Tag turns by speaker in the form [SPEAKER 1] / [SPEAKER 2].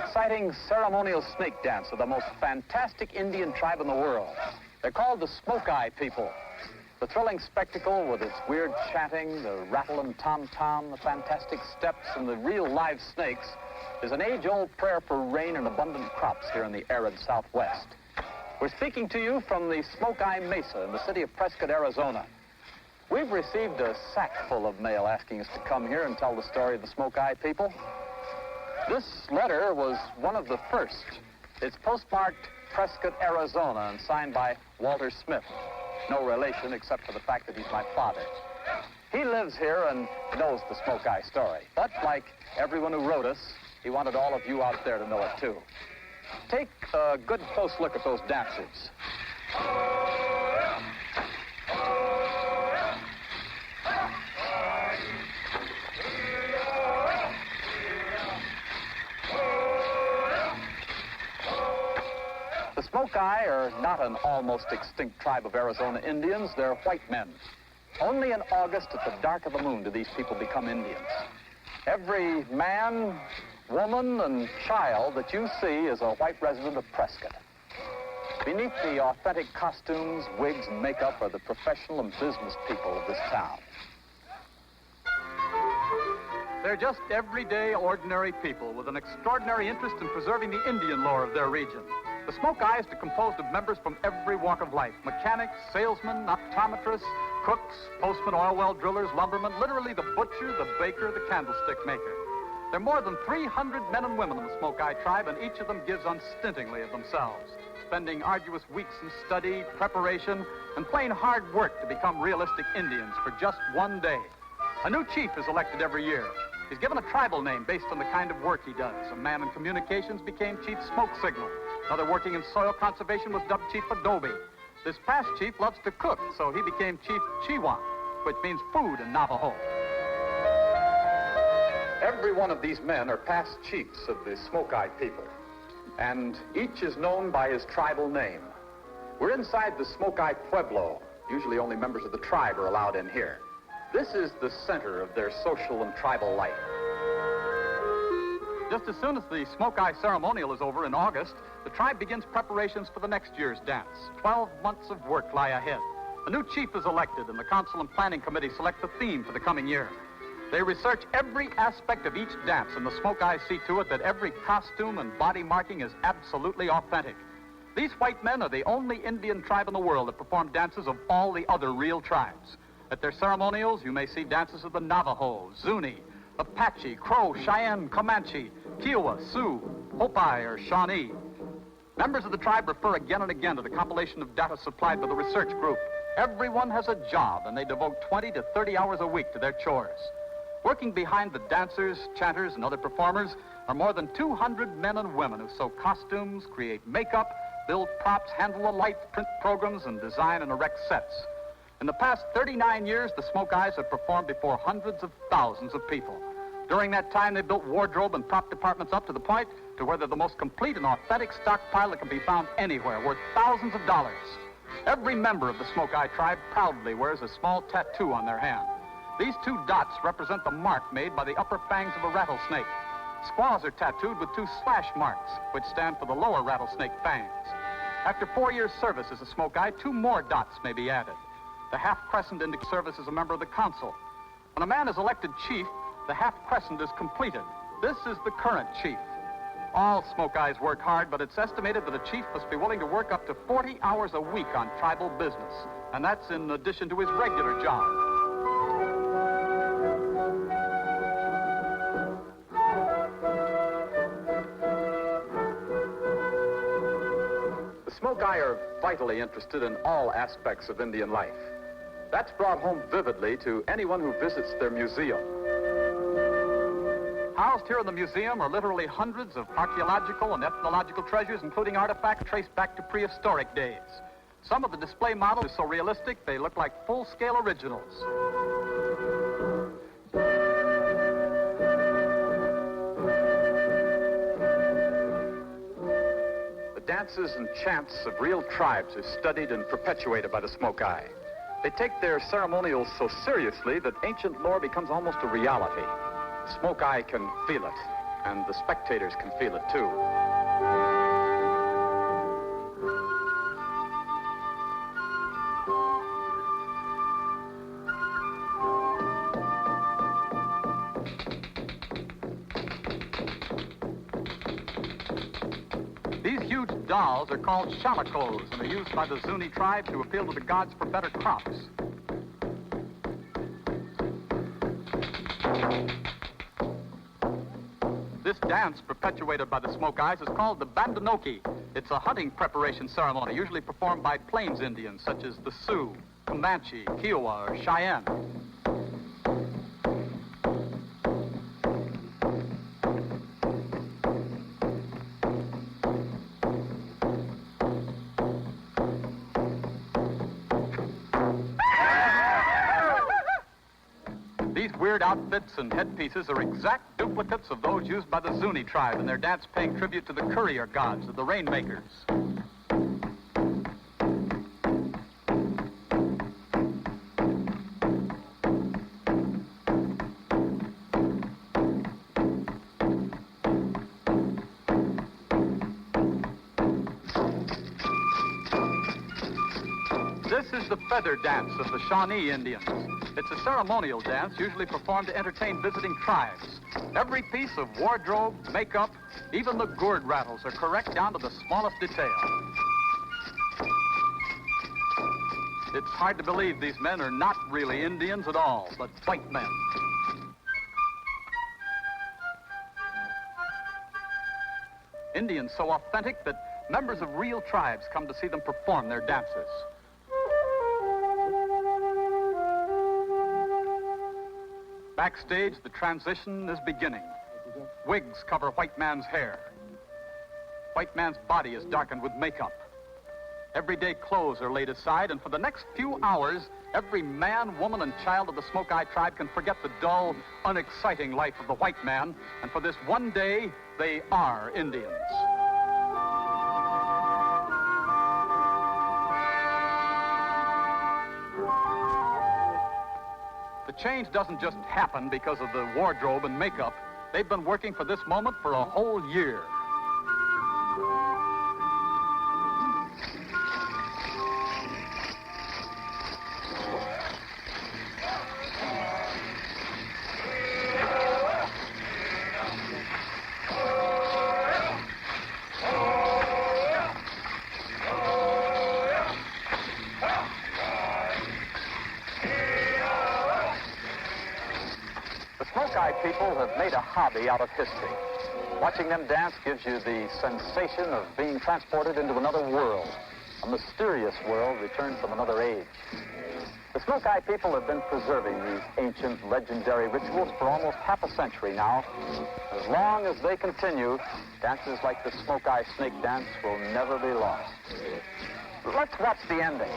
[SPEAKER 1] exciting ceremonial snake dance of the most fantastic Indian tribe in the world. They're called the Smoki people. The thrilling spectacle with its weird chanting, the rattle and tom-tom, the fantastic steps, and the real live snakes is an age-old prayer for rain and abundant crops here in the arid Southwest. We're speaking to you from the Smoki Mesa in the city of Prescott, Arizona. We've received a sack full of mail asking us to come here and tell the story of the Smoki people. This letter was one of the first. It's postmarked Prescott, Arizona, and signed by Walter Smith. No relation except for the fact that he's my father. He lives here and knows the Smoki story. But like everyone who wrote us, he wanted all of you out there to know it too. Take a good close look at those dancers. The Smoki are not an almost extinct tribe of Arizona Indians. They're white men. Only in August at the dark of the moon do these people become Indians. Every man, woman, and child that you see is a white resident of Prescott. Beneath the authentic costumes, wigs, and makeup are the professional and business people of this town.
[SPEAKER 2] They're just everyday, ordinary people with an extraordinary interest in preserving the Indian lore of their region. The Smoki is composed of members from every walk of life: mechanics, salesmen, optometrists, cooks, postmen, oil well drillers, lumbermen, literally the butcher, the baker, the candlestick maker. There are more than 300 men and women in the Smoki tribe, and each of them gives unstintingly of themselves, spending arduous weeks in study, preparation, and plain hard work to become realistic Indians for just one day. A new chief is elected every year. He's given a tribal name based on the kind of work he does. A man in communications became Chief Smoke Signal. Another working in soil conservation was dubbed Chief Adobe. This past chief loves to cook, so he became Chief Kiowa, which means food in Navajo.
[SPEAKER 1] Every one of these men are past chiefs of the Smoki people, and each is known by his tribal name. We're inside the Smoki Pueblo. Usually only members of the tribe are allowed in here. This is the center of their social and tribal life.
[SPEAKER 2] Just as soon as the Smoki ceremonial is over in August, the tribe begins preparations for the next year's dance. 12 months of work lie ahead. A new chief is elected, and the council and planning committee select the theme for the coming year. They research every aspect of each dance, and the Smoki see to it that every costume and body marking is absolutely authentic. These white men are the only Indian tribe in the world that perform dances of all the other real tribes. At their ceremonials, you may see dances of the Navajo, Zuni, Apache, Crow, Cheyenne, Comanche, Kiowa, Sioux, Hopi, or Shawnee. Members of the tribe refer again and again to the compilation of data supplied by the research group. Everyone has a job, and they devote 20 to 30 hours a week to their chores. Working behind the dancers, chanters, and other performers are more than 200 men and women who sew costumes, create makeup, build props, handle the lights, print programs, and design and erect sets. In the past 39 years, the Smokis have performed before hundreds of thousands of people. During that time, they built wardrobe and prop departments up to the point to where they're the most complete and authentic stockpile that can be found anywhere, worth thousands of dollars. Every member of the Smoki tribe proudly wears a small tattoo on their hand. These two dots represent the mark made by the upper fangs of a rattlesnake. Squaws are tattooed with two slash marks, which stand for the lower rattlesnake fangs. After 4 years' service as a Smoki, 2 more dots may be added. The half crescent indicates service as a member of the council. When a man is elected chief, the half crescent is completed. This is the current chief. All Smokis work hard, but it's estimated that a chief must be willing to work up to 40 hours a week on tribal business, and that's in addition to his regular job.
[SPEAKER 1] The Smoki are vitally interested in all aspects of Indian life. That's brought home vividly to anyone who visits their museum.
[SPEAKER 2] Housed here in the museum are literally hundreds of archaeological and ethnological treasures, including artifacts traced back to prehistoric days. Some of the display models are so realistic they look like full-scale originals.
[SPEAKER 1] The dances and chants of real tribes are studied and perpetuated by the Smoki. They take their ceremonials so seriously that ancient lore becomes almost a reality. The Smoki can feel it.
[SPEAKER 2] And the spectators can feel it, too. These huge dolls are called shamakos, and are used by the Zuni tribe to appeal to the gods for better crops. This dance, perpetuated by the Smoke Eyes, is called the bandanoki. It's a hunting preparation ceremony, usually performed by Plains Indians, such as the Sioux, Comanche, Kiowa, or Cheyenne. These weird outfits and headpieces are exact duplicates of those used by the Zuni tribe in their dance paying tribute to the courier gods of the rainmakers. This is the feather dance of the Shawnee Indians. It's a ceremonial dance usually performed to entertain visiting tribes. Every piece of wardrobe, makeup, even the gourd rattles are correct down to the smallest detail. It's hard to believe these men are not really Indians at all, but white men. Indians so authentic that members of real tribes come to see them perform their dances. Backstage, the transition is beginning. Wigs cover white man's hair. White man's body is darkened with makeup. Everyday clothes are laid aside, and for the next few hours, every man, woman, and child of the Smoke Eye tribe can forget the dull, unexciting life of the white man, and for this one day, they are Indians. The change doesn't just happen because of the wardrobe and makeup. They've been working for this moment for a whole year.
[SPEAKER 1] People have made a hobby out of history. Watching them dance gives you the sensation of being transported into another world, a mysterious world returned from another age. The Smoke Eye people have been preserving these ancient, legendary rituals for almost half a century now. As long as they continue, dances like the Smoke Eye snake dance will never be lost. Let's watch the ending.